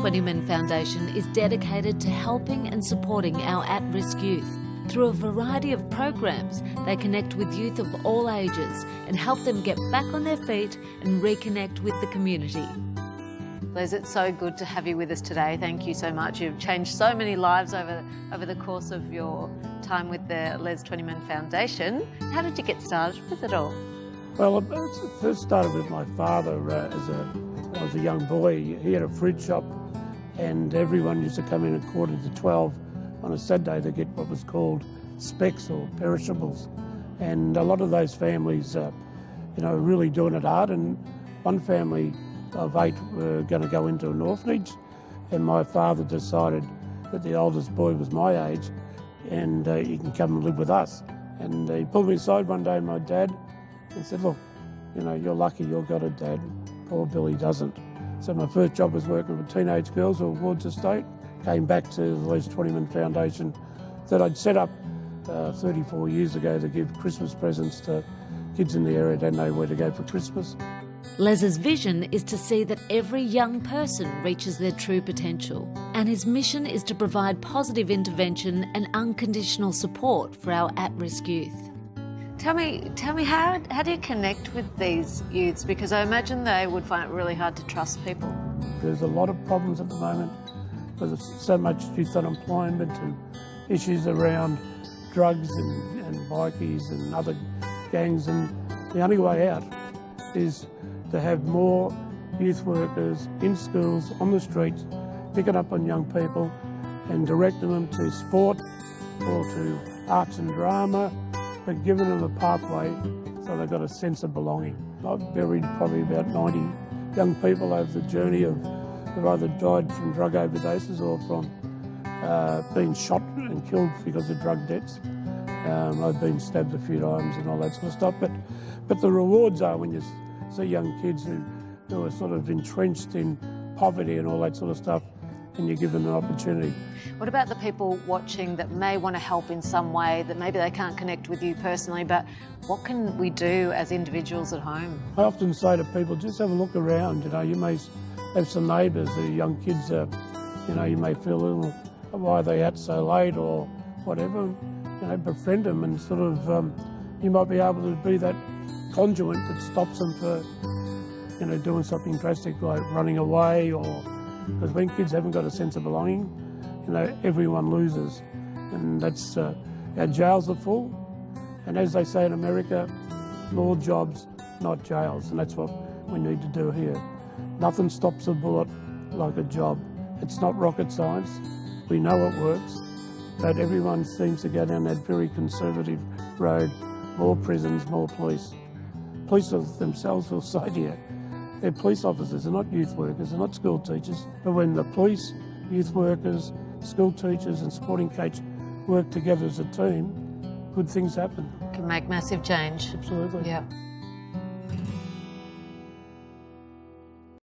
Twentyman Foundation is dedicated to helping and supporting our at-risk youth. Through a variety of programs, they connect with youth of all ages and help them get back on their feet and reconnect with the community. Les, it's so good to have you with us today. Thank you so much. You've changed so many lives over the course of your time with the Les Twentyman Foundation. How did you get started with it all? Well, it first started with my father I was a young boy. He had a fruit shop, and everyone used to come in at 11:45 on a Saturday to get what was called specs or perishables. And a lot of those families, really doing it hard. And one family of 8 were going to go into an orphanage, and my father decided that the oldest boy was my age, and he can come and live with us. And he pulled me aside one day, my dad, and said, "Look, you're lucky you've got a dad. Poor Billy doesn't." So my first job was working with teenage girls at Wards Estate. Came back to the Les Twentyman Foundation that I'd set up 34 years ago to give Christmas presents to kids in the area who don't know where to go for Christmas. Les's vision is to see that every young person reaches their true potential, and his mission is to provide positive intervention and unconditional support for our at-risk youth. Tell me, how do you connect with these youths? Because I imagine they would find it really hard to trust people. There's a lot of problems at the moment because of so much youth unemployment and issues around drugs and bikies and other gangs, and the only way out is to have more youth workers in schools, on the streets, picking up on young people and directing them to sport or to arts and drama, but giving them a pathway so they've got a sense of belonging. I've buried probably about 90 young people over the journey who've either died from drug overdoses or from being shot and killed because of drug debts. I've been stabbed a few times and all that sort of stuff, but the rewards are when you see young kids who are sort of entrenched in poverty and all that sort of stuff, and you give them an opportunity. What about the people watching that may want to help in some way, that maybe they can't connect with you personally, but what can we do as individuals at home? I often say to people, just have a look around. You may have some neighbours who young kids are, you may feel a little, why are they out so late or whatever, befriend them and sort of, you might be able to be that conduit that stops them for, doing something drastic like running away, or because when kids haven't got a sense of belonging, everyone loses, and that's our jails are full, and as they say in America, more jobs, not jails, and that's what we need to do here. Nothing stops a bullet like a job. It's not rocket science. We know it works, but everyone seems to go down that very conservative road. More prisons, more police. Police themselves will say to you, they're police officers, they're not youth workers, they're not school teachers. But when the police, youth workers, school teachers and sporting coach work together as a team, good things happen. Can make massive change. Absolutely. Yeah.